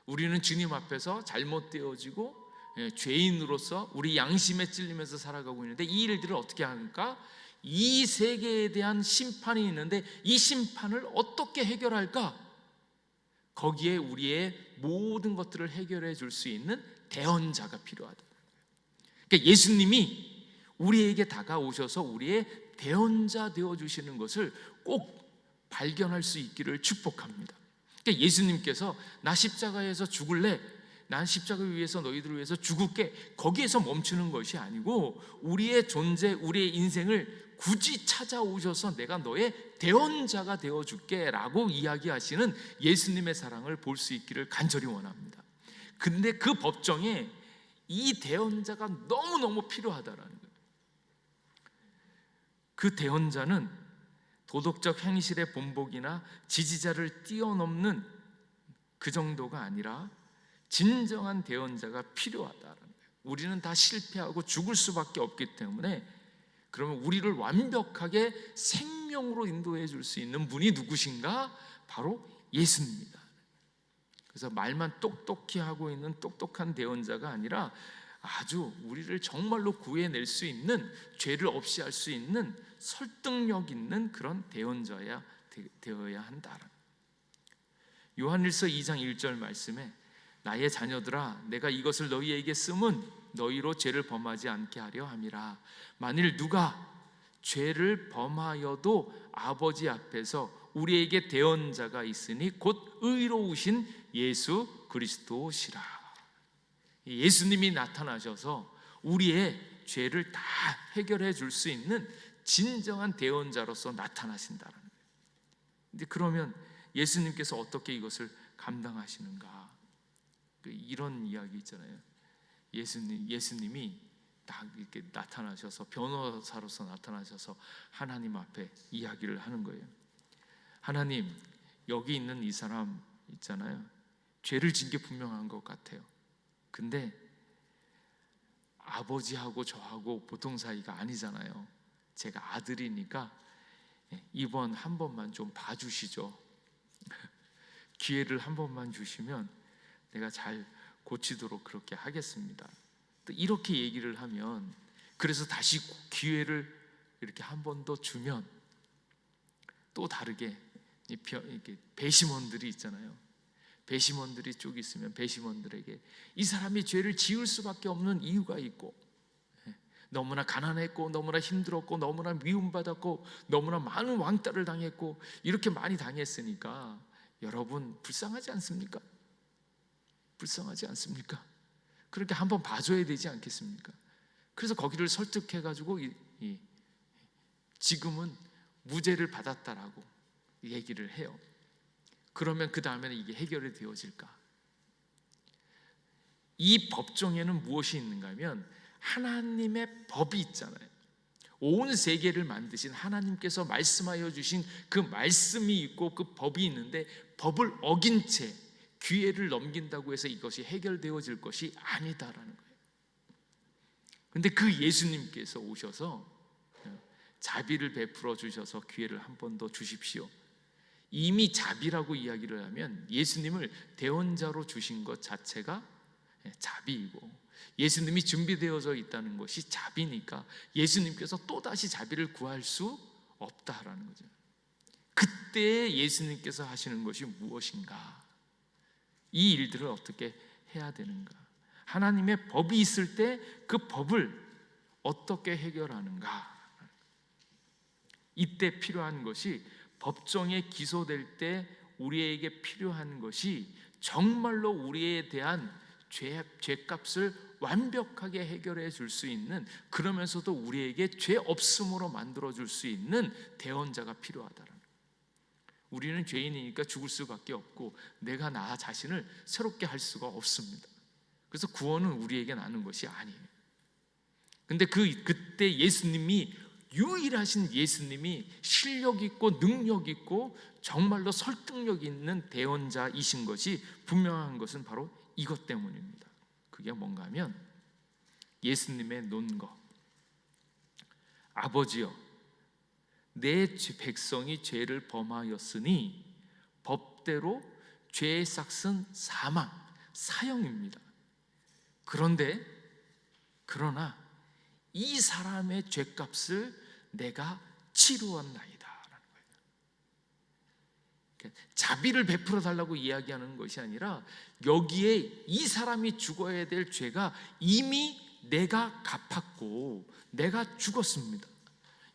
우리는 주님 앞에서 잘못되어지고 죄인으로서 우리 양심에 찔리면서 살아가고 있는데 이 일들을 어떻게 하니까 이 세계에 대한 심판이 있는데 이 심판을 어떻게 해결할까? 거기에 우리의 모든 것들을 해결해 줄 수 있는 대언자가 필요하다. 그러니까 예수님이 우리에게 다가오셔서 우리의 대언자 되어 주시는 것을 꼭 발견할 수 있기를 축복합니다. 그러니까 예수님께서 나 십자가에서 죽을래, 난 십자가 위에서 너희들을 위해서 죽을게, 거기에서 멈추는 것이 아니고 우리의 존재, 우리의 인생을 굳이 찾아오셔서 내가 너의 대언자가 되어줄게 라고 이야기하시는 예수님의 사랑을 볼 수 있기를 간절히 원합니다. 근데 그 법정에 이 대언자가 너무너무 필요하다라는 거예요. 그 대언자는 도덕적 행실의 본보기나 지지자를 뛰어넘는 그 정도가 아니라 진정한 대언자가 필요하다는 거예요. 우리는 다 실패하고 죽을 수밖에 없기 때문에 그러면 우리를 완벽하게 생명으로 인도해 줄 수 있는 분이 누구신가? 바로 예수님입니다. 그래서 말만 똑똑히 하고 있는 똑똑한 대언자가 아니라 아주 우리를 정말로 구해낼 수 있는, 죄를 없이 할 수 있는 설득력 있는 그런 대언자야 되어야 한다. 요한일서 2장 1절 말씀에 나의 자녀들아 내가 이것을 너희에게 쓰면 너희로 죄를 범하지 않게 하려 함이라. 만일 누가 죄를 범하여도 아버지 앞에서 우리에게 대언자가 있으니 곧 의로우신 예수 그리스도시라. 예수님이 나타나셔서 우리의 죄를 다 해결해 줄 수 있는 진정한 대언자로서 나타나신다는 거예요. 근데 그러면 예수님께서 어떻게 이것을 감당하시는가? 이런 이야기 있잖아요. 예수님이 딱 이렇게 나타나셔서 변호사로서 나타나셔서 하나님 앞에 이야기를 하는 거예요. 하나님, 여기 있는 이 사람 있잖아요. 죄를 진 게 분명한 것 같아요. 근데 아버지하고 저하고 보통 사이가 아니잖아요. 제가 아들이니까 이번 한 번만 좀 봐주시죠. 기회를 한 번만 주시면 내가 잘 고치도록 그렇게 하겠습니다. 또 이렇게 얘기를 하면, 그래서 다시 기회를 이렇게 한 번 더 주면 또 다르게 이렇게 배심원들이 있잖아요. 배심원들이 쭉 있으면 배심원들에게 이 사람이 죄를 지을 수밖에 없는 이유가 있고, 너무나 가난했고 너무나 힘들었고 너무나 미움받았고 너무나 많은 왕따를 당했고 이렇게 많이 당했으니까 여러분 불쌍하지 않습니까? 불쌍하지 않습니까? 그렇게 한번 봐줘야 되지 않겠습니까? 그래서 거기를 설득해가지고 지금은 무죄를 받았다라고 얘기를 해요. 그러면 그 다음에는 이게 해결이 되어질까? 이 법정에는 무엇이 있는가 하면 하나님의 법이 있잖아요. 온 세계를 만드신 하나님께서 말씀하여 주신 그 말씀이 있고 그 법이 있는데 법을 어긴 채 기회를 넘긴다고 해서 이것이 해결되어질 것이 아니다라는 거예요. 그런데 그 예수님께서 오셔서 자비를 베풀어 주셔서 기회를 한 번 더 주십시오. 이미 자비라고 이야기를 하면 예수님을 대언자로 주신 것 자체가 자비이고, 예수님이 준비되어져 있다는 것이 자비니까 예수님께서 또다시 자비를 구할 수 없다라는 거죠. 그때 예수님께서 하시는 것이 무엇인가? 이 일들을 어떻게 해야 되는가? 하나님의 법이 있을 때 그 법을 어떻게 해결하는가? 이때 필요한 것이, 법정에 기소될 때 우리에게 필요한 것이 정말로 우리에 대한 죄값을 완벽하게 해결해 줄 수 있는, 그러면서도 우리에게 죄 없음으로 만들어 줄 수 있는 대언자가 필요하다는 거예요. 우리는 죄인이니까 죽을 수밖에 없고 내가 나 자신을 새롭게 할 수가 없습니다. 그래서 구원은 우리에게 나는 것이 아니에요. 근데 그때 예수님이, 유일하신 예수님이 실력 있고 능력 있고 정말로 설득력 있는 대언자이신 것이 분명한 것은 바로 이것 때문입니다. 그게 뭔가 하면 예수님의 논거, 아버지여 내 백성이 죄를 범하였으니 법대로 죄의 삭은 사망, 사형입니다. 그러나 이 사람의 죄값을 내가 치루었나이다 라는 거예요. 자비를 베풀어 달라고 이야기하는 것이 아니라 여기에 이 사람이 죽어야 될 죄가 이미 내가 갚았고 내가 죽었습니다.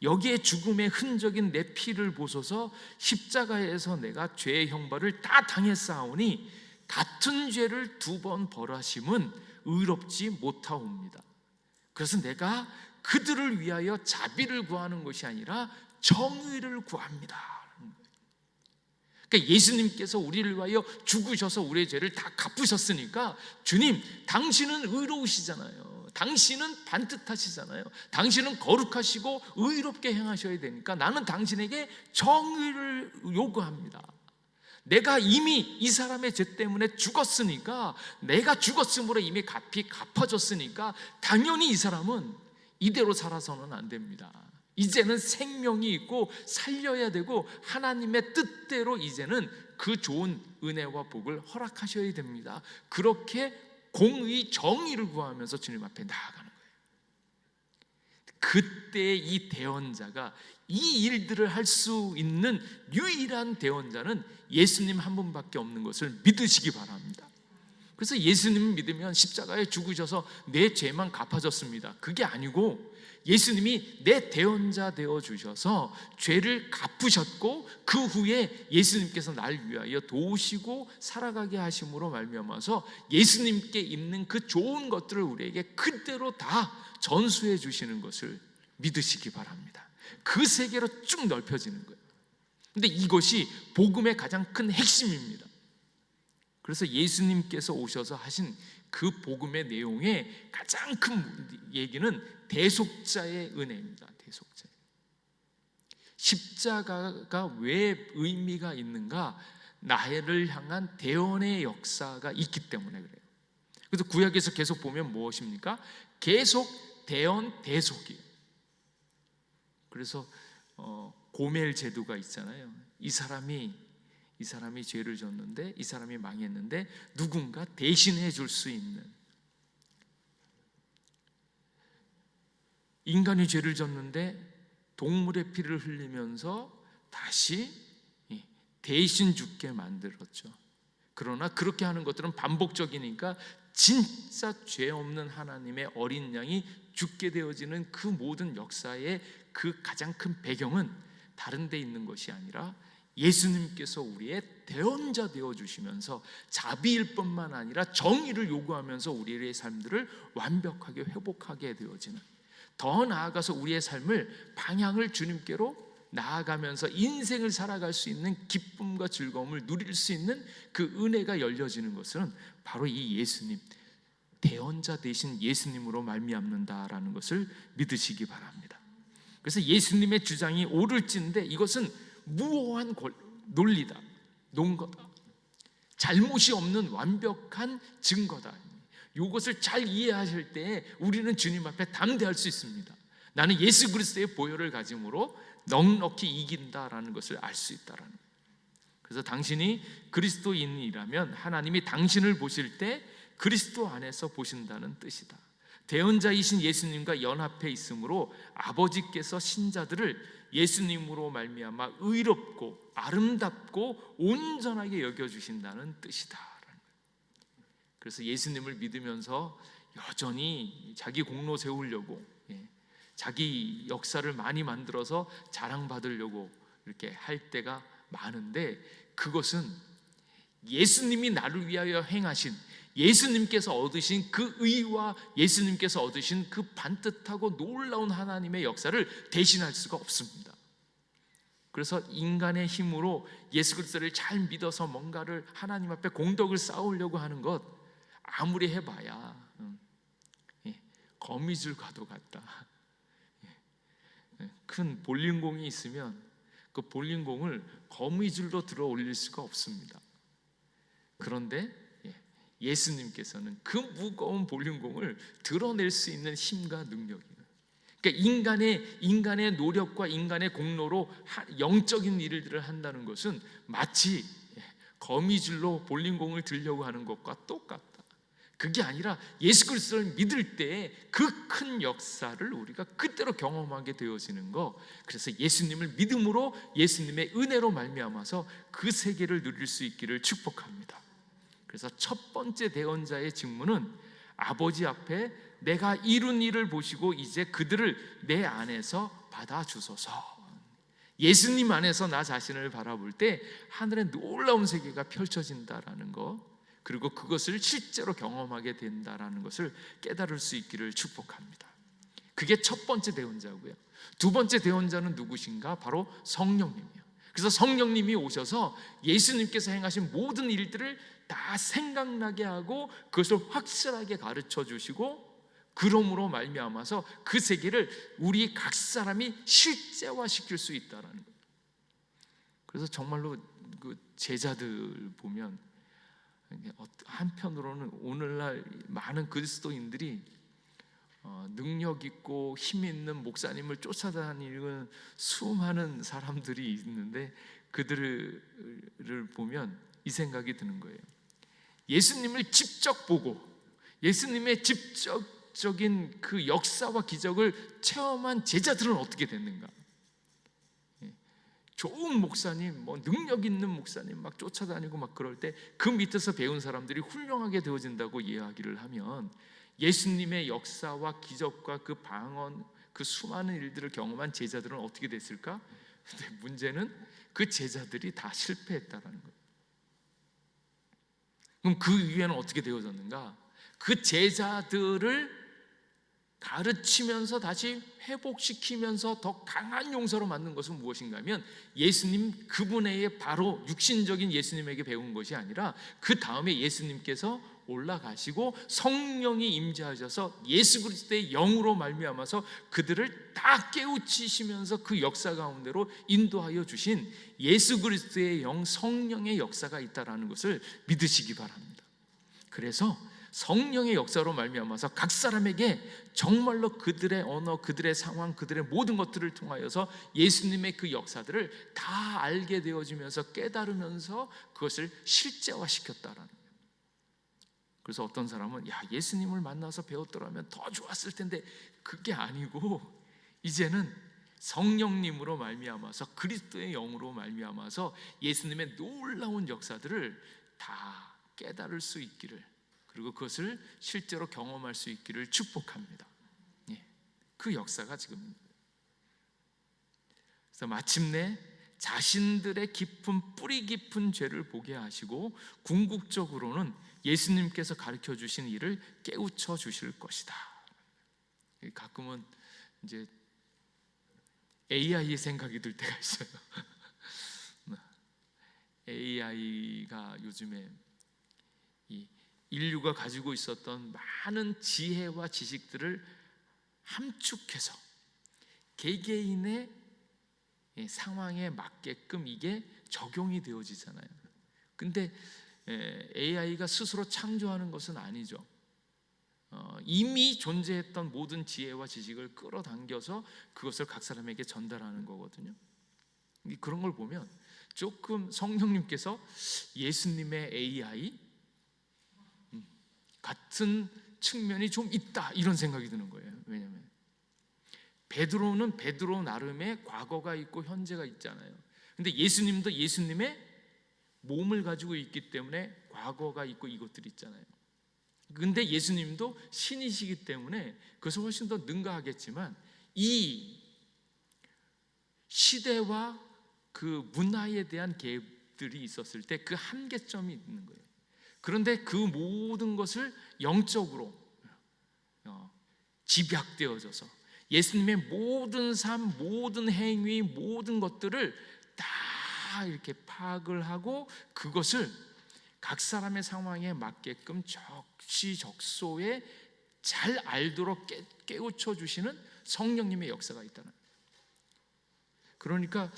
여기에 죽음의 흔적인 내 피를 보소서. 십자가에서 내가 죄의 형벌을 다 당했사오니 같은 죄를 2번 벌하심은 의롭지 못하옵니다. 그래서 내가 그들을 위하여 자비를 구하는 것이 아니라 정의를 구합니다. 그러니까 예수님께서 우리를 위하여 죽으셔서 우리의 죄를 다 갚으셨으니까, 주님 당신은 의로우시잖아요. 당신은 반듯하시잖아요. 당신은 거룩하시고 의롭게 행하셔야 되니까 나는 당신에게 정의를 요구합니다. 내가 이미 이 사람의 죄 때문에 죽었으니까, 내가 죽었으므로 이미 값이 갚아졌으니까 당연히 이 사람은 이대로 살아서는 안 됩니다. 이제는 생명이 있고 살려야 되고 하나님의 뜻대로 이제는 그 좋은 은혜와 복을 허락하셔야 됩니다. 그렇게 공의, 정의를 구하면서 주님 앞에 나아가는 거예요. 그때 이 대언자가, 이 일들을 할 수 있는 유일한 대언자는 예수님 한 분밖에 없는 것을 믿으시기 바랍니다. 그래서 예수님을 믿으면 십자가에 죽으셔서 내 죄만 갚아졌습니다. 그게 아니고 예수님이 내 대언자 되어 주셔서 죄를 갚으셨고 그 후에 예수님께서 날 위하여 도우시고 살아가게 하심으로 말미암아서 예수님께 있는 그 좋은 것들을 우리에게 그대로 다 전수해 주시는 것을 믿으시기 바랍니다. 그 세계로 쭉 넓혀지는 거예요. 근데 이것이 복음의 가장 큰 핵심입니다. 그래서 예수님께서 오셔서 하신 그 복음의 내용의 가장 큰 얘기는 대속자의 은혜입니다. 대속자. 십자가가 왜 의미가 있는가? 나를 향한 대언의 역사가 있기 때문에 그래요. 그래서 구약에서 계속 보면 무엇입니까? 계속 대언, 대속이에요. 그래서 고멜 제도가 있잖아요. 이 사람이 죄를 졌는데, 이 사람이 망했는데 누군가 대신해 줄 수 있는, 인간이 죄를 졌는데 동물의 피를 흘리면서 다시 대신 죽게 만들었죠. 그러나 그렇게 하는 것들은 반복적이니까 진짜 죄 없는 하나님의 어린 양이 죽게 되어지는 그 모든 역사의 그 가장 큰 배경은 다른 데 있는 것이 아니라 예수님께서 우리의 대언자 되어주시면서 자비일 뿐만 아니라 정의를 요구하면서 우리의 삶들을 완벽하게 회복하게 되어지는, 더 나아가서 우리의 삶을 방향을 주님께로 나아가면서 인생을 살아갈 수 있는 기쁨과 즐거움을 누릴 수 있는 그 은혜가 열려지는 것은 바로 이 예수님, 대언자 되신 예수님으로 말미암는다라는 것을 믿으시기 바랍니다. 그래서 예수님의 주장이 옳을진데 이것은 무오한 논리다, 논거다, 잘못이 없는 완벽한 증거다. 이것을 잘 이해하실 때 우리는 주님 앞에 담대할 수 있습니다. 나는 예수 그리스도의 보혈을 가짐으로 넉넉히 이긴다라는 것을 알 수 있다라는 거예요. 그래서 당신이 그리스도인이라면 하나님이 당신을 보실 때 그리스도 안에서 보신다는 뜻이다. 대언자이신 예수님과 연합해 있으므로 아버지께서 신자들을 예수님으로 말미암아 의롭고 아름답고 온전하게 여겨주신다는 뜻이다. 그래서 예수님을 믿으면서 여전히 자기 공로 세우려고, 자기 역사를 많이 만들어서 자랑받으려고 이렇게 할 때가 많은데, 그것은 예수님이 나를 위하여 행하신, 예수님께서 얻으신 그 의와 예수님께서 얻으신 그 반듯하고 놀라운 하나님의 역사를 대신할 수가 없습니다. 그래서 인간의 힘으로 예수 그리스도를 잘 믿어서 뭔가를 하나님 앞에 공덕을 쌓으려고 하는 것, 아무리 해봐야 거미줄과도 같다. 큰 볼링공이 있으면 그 볼링공을 거미줄로 들어 올릴 수가 없습니다. 그런데 예수님께서는 그 무거운 볼링공을 드러낼 수 있는 힘과 능력이에요. 그러니까 인간의 노력과 인간의 공로로 영적인 일들을 한다는 것은 마치 거미줄로 볼링공을 들려고 하는 것과 똑같다. 그게 아니라 예수 그리스도를 믿을 때 그 큰 역사를 우리가 그대로 경험하게 되어지는 거. 그래서 예수님을 믿음으로, 예수님의 은혜로 말미암아서 그 세계를 누릴 수 있기를 축복합니다. 그래서 첫 번째 대언자의 직무는 아버지 앞에 내가 이룬 일을 보시고 이제 그들을 내 안에서 받아주소서. 예수님 안에서 나 자신을 바라볼 때 하늘의 놀라운 세계가 펼쳐진다라는 거, 그리고 그것을 실제로 경험하게 된다라는 것을 깨달을 수 있기를 축복합니다. 그게 첫 번째 대언자고요. 두 번째 대언자는 누구신가? 바로 성령님이에요. 그래서 성령님이 오셔서 예수님께서 행하신 모든 일들을 다 생각나게 하고 그것을 확실하게 가르쳐 주시고, 그러므로 말미암아서 그 세계를 우리 각 사람이 실제화시킬 수 있다라는 거예요. 그래서 정말로 그 제자들 보면 한편으로는 오늘날 많은 그리스도인들이 능력 있고 힘 있는 목사님을 쫓아다니는 수많은 사람들이 있는데, 그들을 보면 이 생각이 드는 거예요. 예수님을 직접 보고 예수님의 직접적인 그 역사와 기적을 체험한 제자들은 어떻게 됐는가? 좋은 목사님, 능력 있는 목사님 막 쫓아다니고 막 그럴 때 그 밑에서 배운 사람들이 훌륭하게 되어진다고 이야기를 하면, 예수님의 역사와 기적과 그 방언, 그 수많은 일들을 경험한 제자들은 어떻게 됐을까? 근데 문제는 그 제자들이 다 실패했다라는 거예요. 그럼 그 이후에는 어떻게 되어졌는가? 그 제자들을 가르치면서 다시 회복시키면서 더 강한 용사로 만든 것은 무엇인가 하면, 예수님 그분의 바로 육신적인 예수님에게 배운 것이 아니라 그 다음에 예수님께서 올라가시고 성령이 임재하셔서 예수 그리스도의 영으로 말미암아서 그들을 다 깨우치시면서 그 역사 가운데로 인도하여 주신 예수 그리스도의 영, 성령의 역사가 있다라는 것을 믿으시기 바랍니다. 그래서 성령의 역사로 말미암아서 각 사람에게 정말로 그들의 언어, 그들의 상황, 그들의 모든 것들을 통하여서 예수님의 그 역사들을 다 알게 되어지면서 깨달으면서 그것을 실제화시켰다라는 거예요. 그래서 어떤 사람은 예수님을 만나서 배웠더라면 더 좋았을 텐데, 그게 아니고 이제는 성령님으로 말미암아서 그리스도의 영으로 말미암아서 예수님의 놀라운 역사들을 다 깨달을 수 있기를, 그리고 그것을 실제로 경험할 수 있기를 축복합니다. 그 역사가 지금. 그래서 마침내 자신들의 깊은 뿌리 깊은 죄를 보게 하시고 궁극적으로는 예수님께서 가르쳐 주신 일을 깨우쳐 주실 것이다. 가끔은 이제 AI의 생각이 들 때가 있어요. AI가 요즘에 이 인류가 가지고 있었던 많은 지혜와 지식들을 함축해서 개개인의 상황에 맞게끔 이게 적용이 되어지잖아요. 근데 AI가 스스로 창조하는 것은 아니죠. 이미 존재했던 모든 지혜와 지식을 끌어당겨서 그것을 각 사람에게 전달하는 거거든요. 그런 걸 보면 조금 성령님께서 예수님의 AI 같은 측면이 좀 있다, 이런 생각이 드는 거예요. 왜냐하면 베드로는 베드로 나름의 과거가 있고 현재가 있잖아요. 근데 예수님도 예수님의 몸을 가지고 있기 때문에 과거가 있고 이것들이 있잖아요. 근데 예수님도 신이시기 때문에 그것을 훨씬 더 능가하겠지만, 이 시대와 그 문화에 대한 일들이 있었을 때 그 한계점이 있는 거예요. 그런데 그 모든 것을 영적으로 집약되어져서 예수님의 모든 삶, 모든 행위, 모든 것들을 다 이렇게 파악을 하고 그것을 각 사람의 상황에 맞게끔 적시적소에 잘 알도록 깨우쳐 주시는 성령님의 역사가 있다는 거예요. 그러니까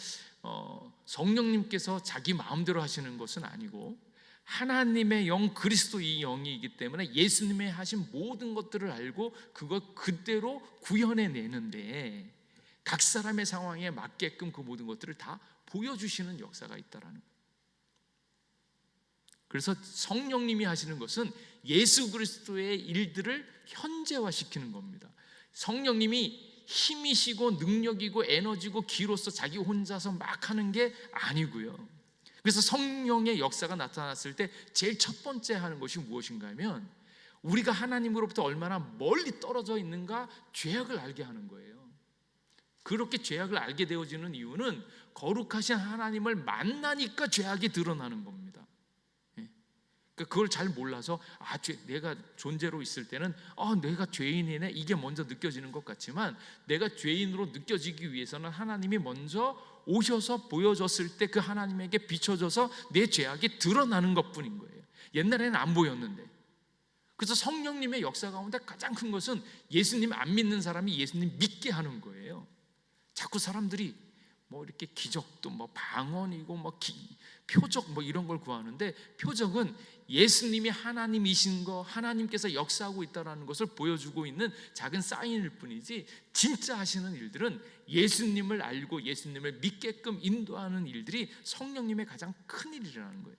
성령님께서 자기 마음대로 하시는 것은 아니고 하나님의 영, 그리스도의 영이기 때문에 예수님의 하신 모든 것들을 알고 그것 그대로 구현해 내는데 각 사람의 상황에 맞게끔 그 모든 것들을 다 보여주시는 역사가 있다라는 거예요. 그래서 성령님이 하시는 것은 예수 그리스도의 일들을 현재화시키는 겁니다. 성령님이 힘이시고 능력이고 에너지고 기로서 자기 혼자서 막 하는 게 아니고요. 그래서 성령의 역사가 나타났을 때 제일 첫 번째 하는 것이 무엇인가 하면 우리가 하나님으로부터 얼마나 멀리 떨어져 있는가 죄악을 알게 하는 거예요. 그렇게 죄악을 알게 되어지는 이유는 거룩하신 하나님을 만나니까 죄악이 드러나는 겁니다. 그걸 잘 몰라서 내가 존재로 있을 때는 내가 죄인이네 이게 먼저 느껴지는 것 같지만 내가 죄인으로 느껴지기 위해서는 하나님이 먼저 오셔서 보여줬을 때 그 하나님에게 비춰져서 내 죄악이 드러나는 것뿐인 거예요. 옛날에는 안 보였는데. 그래서 성령님의 역사 가운데 가장 큰 것은 예수님 안 믿는 사람이 예수님 믿게 하는 거예요. 자꾸 사람들이 이렇게 기적도 방언이고 표적 이런 걸 구하는데 표적은 예수님이 하나님이신 거, 하나님께서 역사하고 있다는 것을 보여주고 있는 작은 사인일 뿐이지 진짜 하시는 일들은 예수님을 알고 예수님을 믿게끔 인도하는 일들이 성령님의 가장 큰 일이라는 거예요.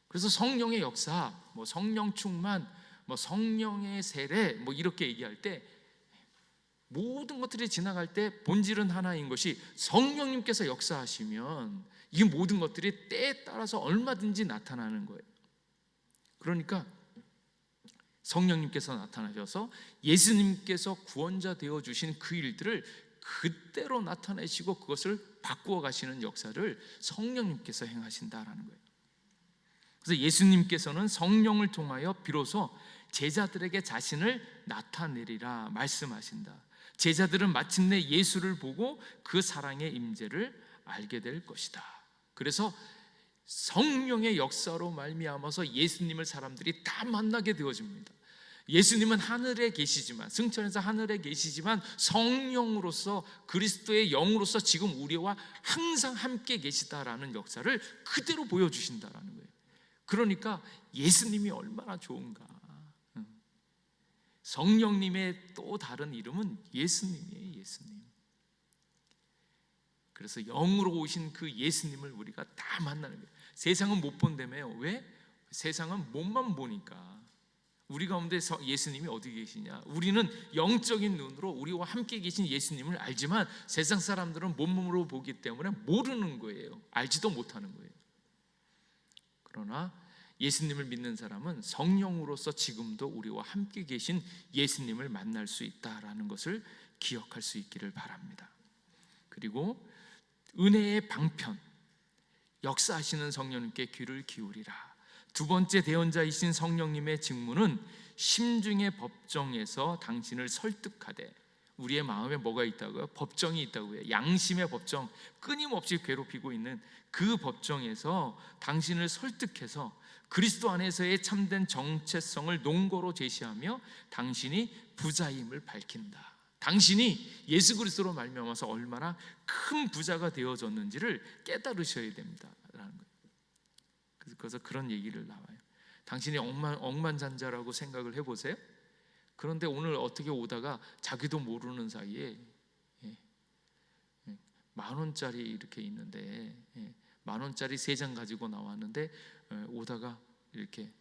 그래서 성령의 역사, 성령 충만, 성령의 세례 이렇게 얘기할 때 모든 것들이 지나갈 때 본질은 하나인 것이 성령님께서 역사하시면 이 모든 것들이 때에 따라서 얼마든지 나타나는 거예요. 그러니까 성령님께서 나타나셔서 예수님께서 구원자 되어주신 그 일들을 그대로 나타내시고 그것을 바꾸어 가시는 역사를 성령님께서 행하신다라는 거예요. 그래서 예수님께서는 성령을 통하여 비로소 제자들에게 자신을 나타내리라 말씀하신다. 제자들은 마침내 예수를 보고 그 사랑의 임재를 알게 될 것이다. 그래서 성령의 역사로 말미암아서 예수님을 사람들이 다 만나게 되어집니다. 예수님은 하늘에 계시지만, 승천해서 하늘에 계시지만 성령으로서 그리스도의 영으로서 지금 우리와 항상 함께 계시다라는 역사를 그대로 보여주신다라는 거예요. 그러니까 예수님이 얼마나 좋은가. 성령님의 또 다른 이름은 예수님이에요. 예수님. 그래서 영으로 오신 그 예수님을 우리가 다 만나는 거예요. 세상은 못 본다며요. 왜? 세상은 몸만 보니까. 우리 가운데 예수님이 어디 계시냐? 우리는 영적인 눈으로 우리와 함께 계신 예수님을 알지만 세상 사람들은 몸으로 보기 때문에 모르는 거예요. 알지도 못하는 거예요. 그러나 예수님을 믿는 사람은 성령으로서 지금도 우리와 함께 계신 예수님을 만날 수 있다라는 것을 기억할 수 있기를 바랍니다. 그리고 은혜의 방편, 역사하시는 성령님께 귀를 기울이라. 두 번째 대언자이신 성령님의 직무는 심중의 법정에서 당신을 설득하되, 우리의 마음에 뭐가 있다고요? 법정이 있다고요. 양심의 법정, 끊임없이 괴롭히고 있는 그 법정에서 당신을 설득해서 그리스도 안에서의 참된 정체성을 논거로 제시하며 당신이 부자임을 밝힌다. 당신이 예수 그리스도로 말미암아서 얼마나 큰 부자가 되어졌는지를 깨달으셔야 됩니다라는 거예요. 그래서 그런 얘기를 나와요. 당신이 억만장자라고 생각을 해보세요. 그런데 오늘 어떻게 오다가 자기도 모르는 사이에 10,000원짜리 이렇게 있는데 10,000원짜리 3장 가지고 나왔는데 오다가 이렇게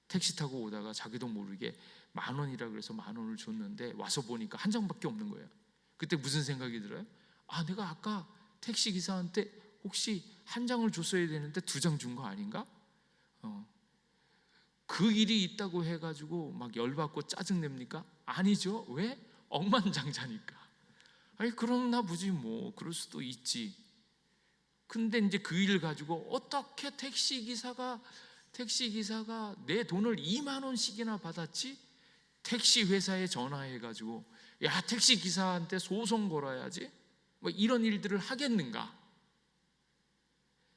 택시 타고 오다가 자기도 모르게 10,000원이라 그래서 10,000원을 줬는데 와서 보니까 한 장밖에 없는 거예요. 그때 무슨 생각이 들어요? 내가 아까 택시 기사한테 혹시 한 장을 줬어야 되는데 2장 준 거 아닌가? 그 일이 있다고 해가지고 막 열받고 짜증냅니까? 아니죠. 왜? 억만장자니까. 그러나 보지 그럴 수도 있지. 근데 이제 그 일을 가지고 어떻게 택시기사가 내 돈을 2만 원씩이나 받았지? 택시 회사에 전화해가지고 야, 택시기사한테 소송 걸어야지, 뭐 이런 일들을 하겠는가?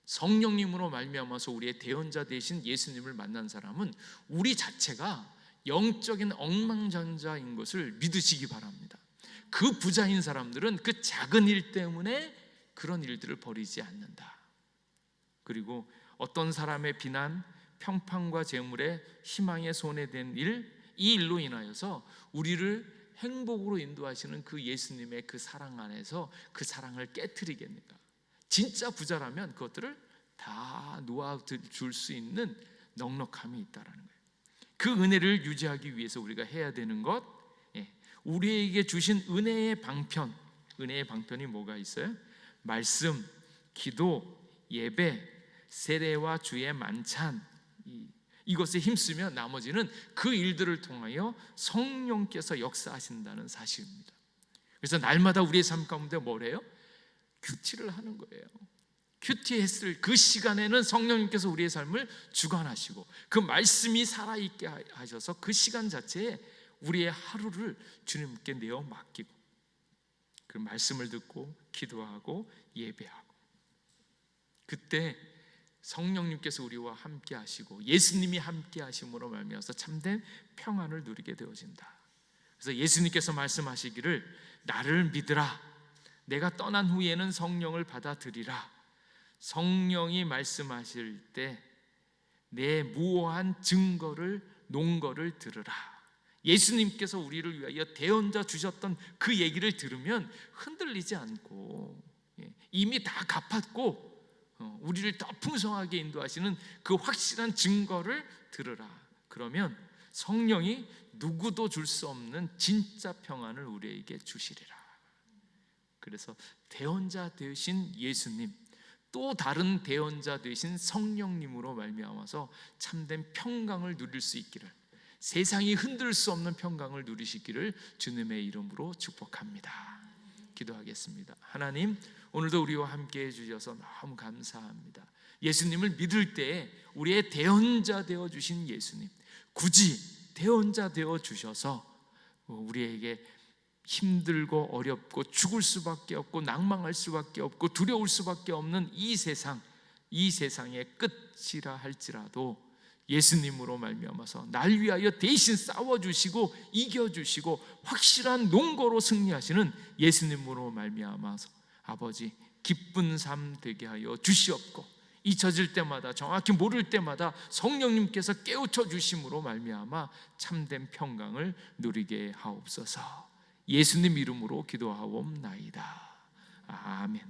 성령님으로 말미암아서 우리의 대언자 되신 예수님을 만난 사람은 우리 자체가 영적인 억만장자인 것을 믿으시기 바랍니다. 그 부자인 사람들은 그 작은 일 때문에 그런 일들을 벌이지 않는다. 그리고 어떤 사람의 비난, 평판과 재물에 희망에 손해된 일, 이 일로 인하여서 우리를 행복으로 인도하시는 그 예수님의 그 사랑 안에서 그 사랑을 깨트리겠는가? 진짜 부자라면 그것들을 다 놓아줄 수 있는 넉넉함이 있다라는 거예요. 그 은혜를 유지하기 위해서 우리가 해야 되는 것, 우리에게 주신 은혜의 방편이 뭐가 있어요? 말씀, 기도, 예배, 세례와 주의 만찬, 이것에 힘쓰면 나머지는 그 일들을 통하여 성령께서 역사하신다는 사실입니다. 그래서 날마다 우리의 삶 가운데 뭐래요? 큐티를 하는 거예요. 큐티했을 그 시간에는 성령님께서 우리의 삶을 주관하시고 그 말씀이 살아있게 하셔서 그 시간 자체에 우리의 하루를 주님께 내어 맡기고 그 말씀을 듣고 기도하고 예배하고, 그때 성령님께서 우리와 함께 하시고 예수님이 함께 하심으로 말미암아서 참된 평안을 누리게 되어진다. 그래서 예수님께서 말씀하시기를 나를 믿으라, 내가 떠난 후에는 성령을 받아들이라. 성령이 말씀하실 때 내 무오한 논거를 들으라. 예수님께서 우리를 위하여 대언자 주셨던 그 얘기를 들으면 흔들리지 않고 이미 다 갚았고 우리를 더 풍성하게 인도하시는 그 확실한 증거를 들으라. 그러면 성령이 누구도 줄 수 없는 진짜 평안을 우리에게 주시리라. 그래서 대언자 되신 예수님, 또 다른 대언자 되신 성령님으로 말미암아서 참된 평강을 누릴 수 있기를, 세상이 흔들 수 없는 평강을 누리시기를 주님의 이름으로 축복합니다. 기도하겠습니다. 하나님, 오늘도 우리와 함께 해주셔서 너무 감사합니다. 예수님을 믿을 때 우리의 대언자 되어주신 예수님, 굳이 대언자 되어주셔서 우리에게 힘들고 어렵고 죽을 수밖에 없고 낭망할 수밖에 없고 두려울 수밖에 없는 이 세상의 끝이라 할지라도 예수님으로 말미암아서 날 위하여 대신 싸워주시고 이겨주시고 확실한 농거로 승리하시는 예수님으로 말미암아서 아버지 기쁜 삶 되게 하여 주시옵고, 잊혀질 때마다 정확히 모를 때마다 성령님께서 깨우쳐 주심으로 말미암아 참된 평강을 누리게 하옵소서. 예수님 이름으로 기도하옵나이다. 아멘.